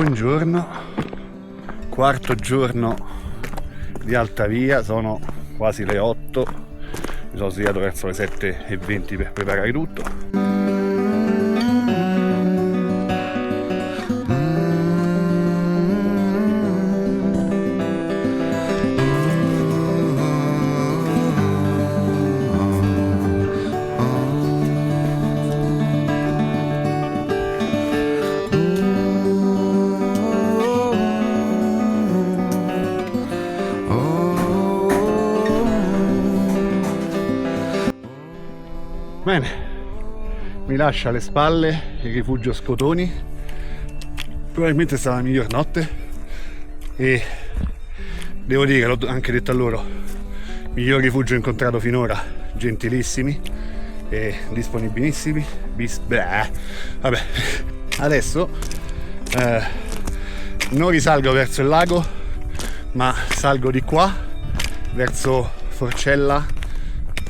Buongiorno, quarto giorno di Alta Via, sono quasi le 8, mi sono svegliato verso le 7:20 per preparare tutto. Bene, mi lascia alle spalle il rifugio Scotoni, probabilmente è stata la miglior notte e devo dire, l'ho anche detto a loro, miglior rifugio incontrato finora, gentilissimi e disponibilissimi. Vabbè, adesso non risalgo verso il lago, ma salgo di qua verso Forcella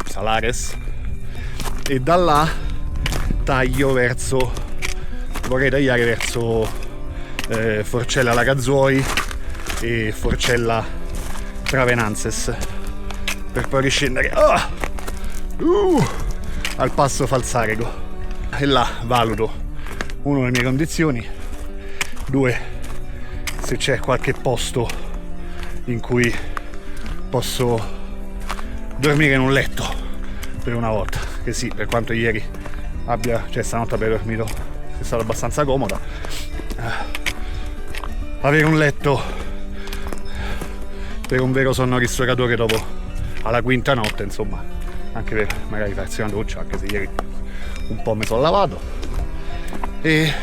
Salares e da là vorrei tagliare verso Forcella Lagazzuoi e Forcella Travenanzes per poi riscendere al passo Falzarego e là valuto, uno, le mie condizioni, due, se c'è qualche posto in cui posso dormire in un letto per una volta, che sì, per quanto ieri stanotte abbia dormito è stato abbastanza comoda, avere un letto per un vero sonno ristoratore dopo alla quinta notte, insomma, anche per magari farsi una doccia, anche se ieri un po' mi sono lavato. E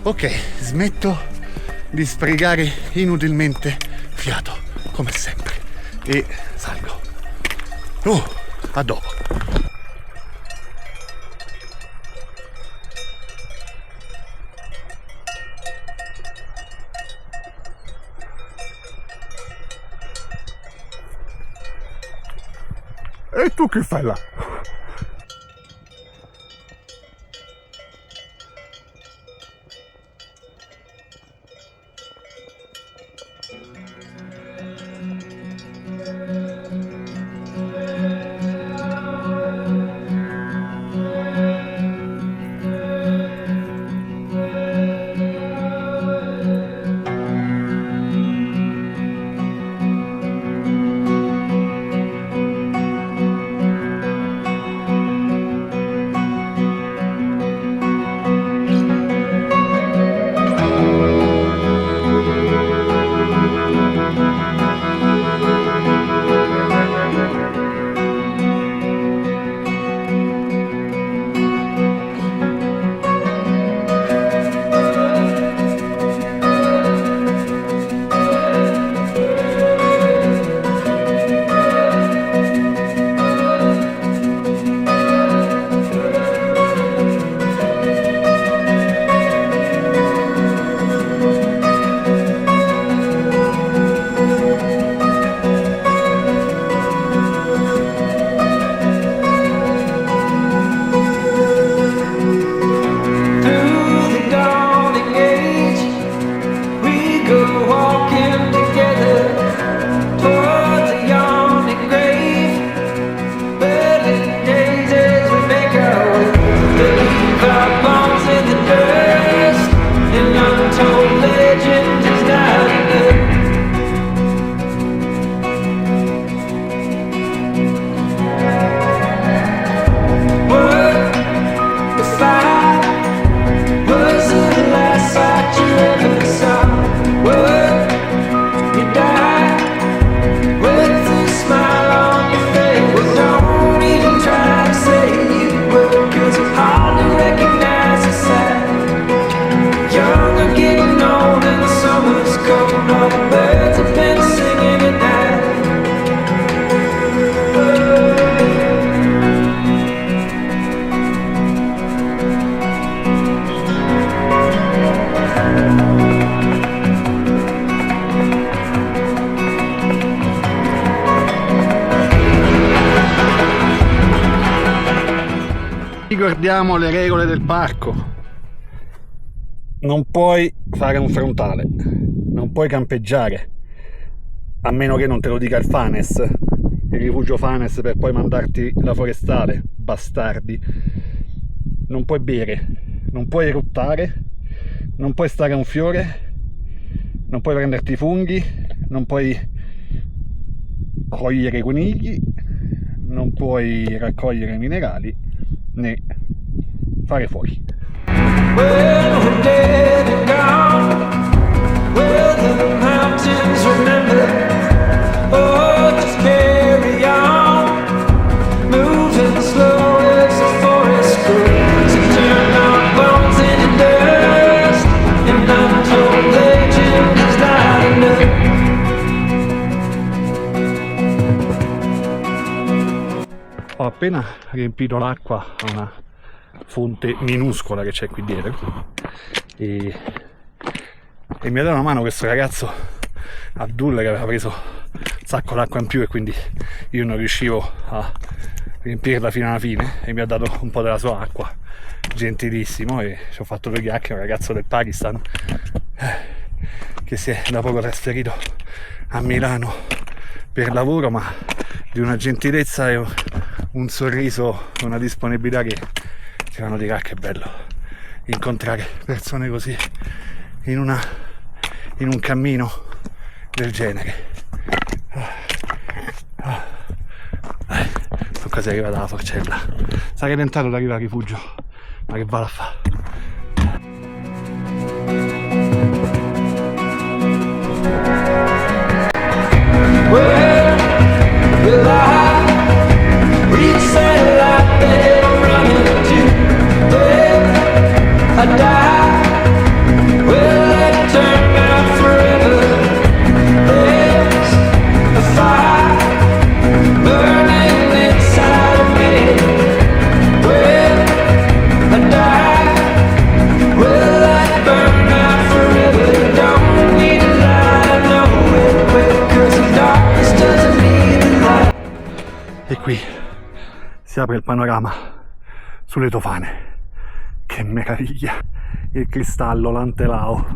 ok, smetto di sprecare inutilmente fiato come sempre e salgo. A dopo. E tu che fai là? Ricordiamo le regole del parco. non puoi fare un frontale, non puoi campeggiare, a meno che non te lo dica il Fanes, il rifugio Fanes, per poi mandarti la forestale, bastardi. Non puoi bere, non puoi eruttare, non puoi stare a un fiore, non puoi prenderti i funghi, non puoi cogliere i conigli, non puoi raccogliere minerali né fare fuochi. Well, we're dead and gone. Well, the mountains remember. Oh, just carry on. Moving slow as the forest grows. And turn our bones into dust. And untold legend is lighting up. Ho appena riempito l'acqua a una fonte minuscola che c'è qui dietro e mi ha dato una mano questo ragazzo Abdul, che aveva preso un sacco d'acqua in più e quindi io non riuscivo a riempirla fino alla fine, e mi ha dato un po' della sua acqua, gentilissimo, e ci ho fatto 2 chiacchiere. Un ragazzo del Pakistan che si è da poco trasferito a Milano per lavoro, ma di una gentilezza e un sorriso, una disponibilità che ti fanno dire: ah, che bello incontrare persone così in un cammino del genere. Non quasi è arrivata la forcella, sarei tentato ad arrivare al rifugio, ma che vado a fare? E qui si apre il panorama sulle Tofane. Che meraviglia! Il cristallo, l'Antelao,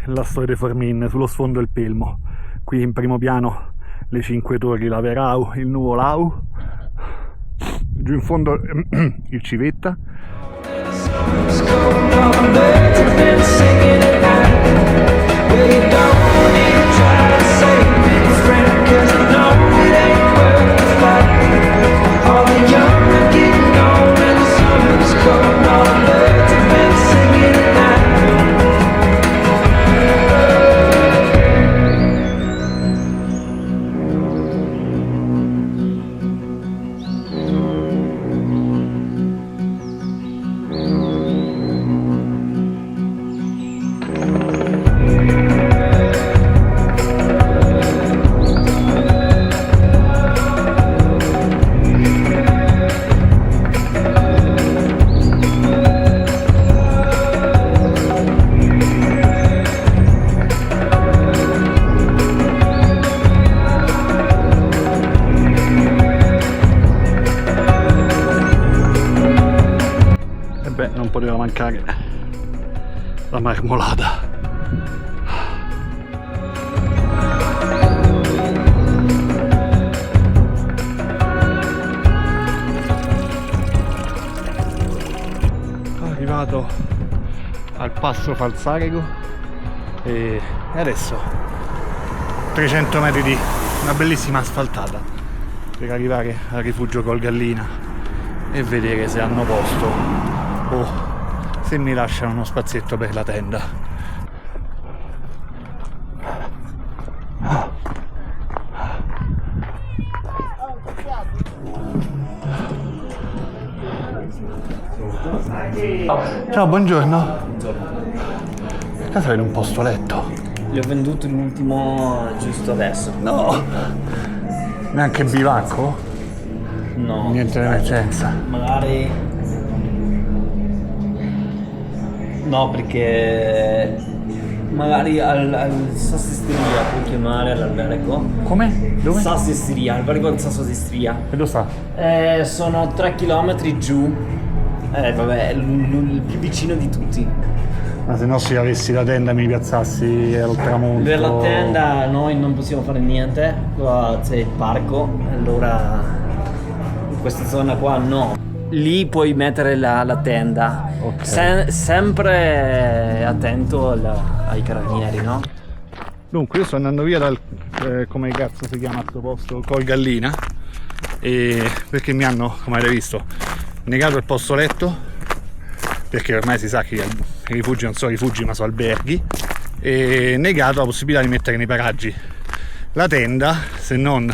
la Storia dei Formin, sullo sfondo il Pelmo. Qui in primo piano le 5 torri, la Verau, il Nuvolau, giù in fondo il Civetta. Non poteva mancare la marmolada. Arrivato al passo Falzarego e adesso 300 metri di una bellissima asfaltata per arrivare al rifugio Colgallina e vedere se hanno posto o se mi lasciano uno spazietto per la tenda. Ciao, buongiorno. Per caso avete un posto letto? Li ho venduto l'ultimo giusto adesso. No! Neanche bivacco? No. Niente di emergenza. Magari... No, perché magari al Sassesteria puoi chiamare all'albergo. Come? Dove? Sassesteria, albergo del Sassesteria. E dove sta? Sono 3 chilometri giù. Vabbè, è il più vicino di tutti. Ma se no, se avessi la tenda mi piazzassi al tramonto. Per la tenda noi non possiamo fare niente, qua c'è il parco, allora in questa zona qua no. Lì puoi mettere la tenda, Ok. sempre attento ai carabinieri, no? Dunque io sto andando via dal come cazzo si chiama questo posto, Col Gallina, perché mi hanno, come avete visto, negato il posto letto, perché ormai si sa che i rifugi non sono rifugi ma sono alberghi, e negato la possibilità di mettere nei paraggi la tenda, se non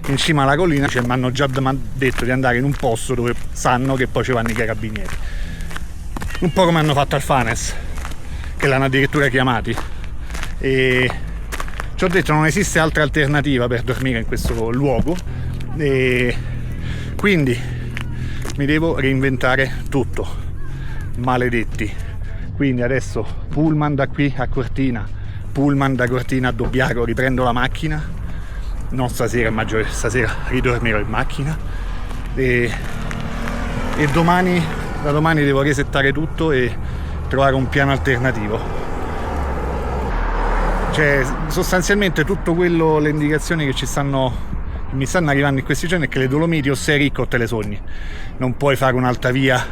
in cima alla collina. Cioè, mi hanno già detto di andare in un posto dove sanno che poi ci vanno i carabinieri, un po' come hanno fatto al Fanes, che l'hanno addirittura chiamati, e ci ho detto non esiste altra alternativa per dormire in questo luogo, e quindi mi devo reinventare tutto, maledetti. Quindi adesso pullman da qui a Cortina, pullman da Cortina a Dobbiaco, riprendo la macchina, non stasera ma stasera ridormirò in macchina, e da domani devo resettare tutto e trovare un piano alternativo. Cioè sostanzialmente tutto quello, le indicazioni che mi stanno arrivando in questi giorni è che le Dolomiti o sei ricco o te le sogni, non puoi fare un'altra via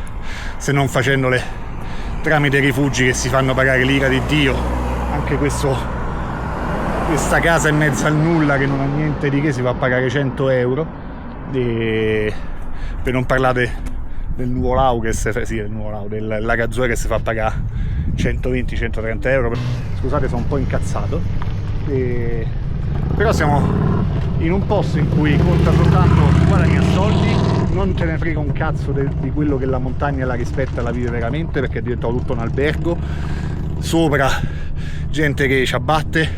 se non facendole tramite rifugi che si fanno pagare l'ira di Dio. Anche questa casa in mezzo al nulla che non ha niente di che si fa pagare 100 euro, e per non parlare del Nuvolau del Lagazzuè che si fa pagare 120-130 euro. Scusate, sono un po' incazzato, però siamo in un posto in cui conta soltanto guadagnare soldi, non te ne frega un cazzo di quello che la montagna la rispetta, la vive veramente, perché è diventato tutto un albergo. Sopra gente che ci abbatte,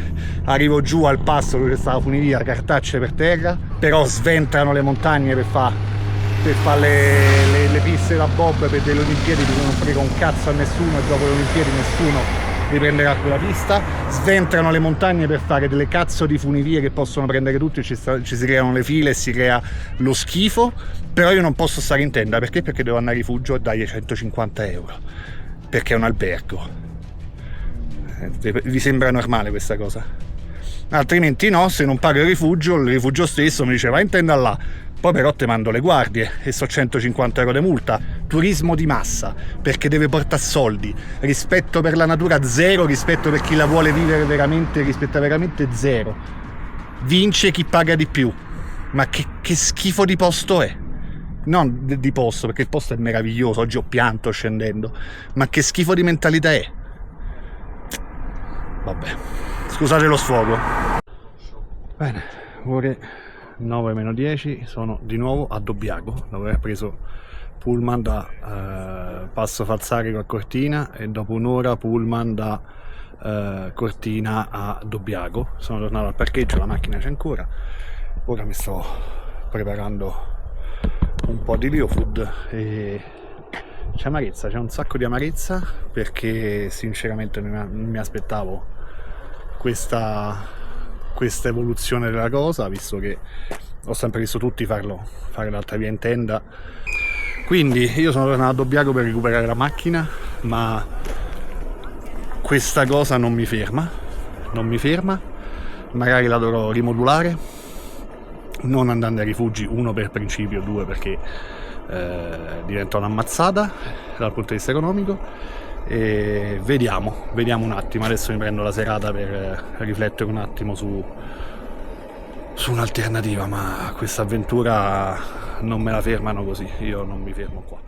arrivo giù al passo dove c'è stata la funivia, cartacce per terra, però sventrano le montagne per fare le piste da bob per delle Olimpiadi, di cui non frega un cazzo a nessuno, e dopo le Olimpiadi nessuno riprenderà quella pista. Sventrano le montagne per fare delle cazzo di funivie che possono prendere tutti, ci si creano le file e si crea lo schifo. Però io non posso stare in tenda, perché devo andare a rifugio e dargli 150 euro, perché è un albergo. Vi sembra normale questa cosa? Altrimenti no, se non pago il rifugio stesso mi dice vai in tenda là, poi però te mando le guardie e so 150 euro di multa. Turismo di massa, perché deve portare soldi, rispetto per la natura zero, rispetto per chi la vuole vivere veramente, rispetta veramente zero. Vince chi paga di più. Ma che schifo di posto è? Non di posto, perché il posto è meraviglioso, oggi ho pianto scendendo, ma che schifo di mentalità è? Vabbè, scusate lo sfogo. Bene, ore 9:10, sono di nuovo a Dobbiaco, dove ho preso pullman da Passo Falzarico a Cortina, e dopo un'ora pullman da Cortina a Dobbiaco. Sono tornato al parcheggio, la macchina c'è ancora. Ora mi sto preparando un po' di Biofood e c'è amarezza, c'è un sacco di amarezza, perché sinceramente non mi aspettavo questa evoluzione della cosa, visto che ho sempre visto tutti fare l'altra via in tenda. Quindi io sono tornato a Dobbiaco per recuperare la macchina, ma questa cosa non mi ferma, magari la dovrò rimodulare, non andando ai rifugi, uno per principio, due perché diventa un'ammazzata dal punto di vista economico, e vediamo un attimo. Adesso mi prendo la serata per riflettere un attimo su un'alternativa, ma questa avventura non me la fermano così, io non mi fermo qua.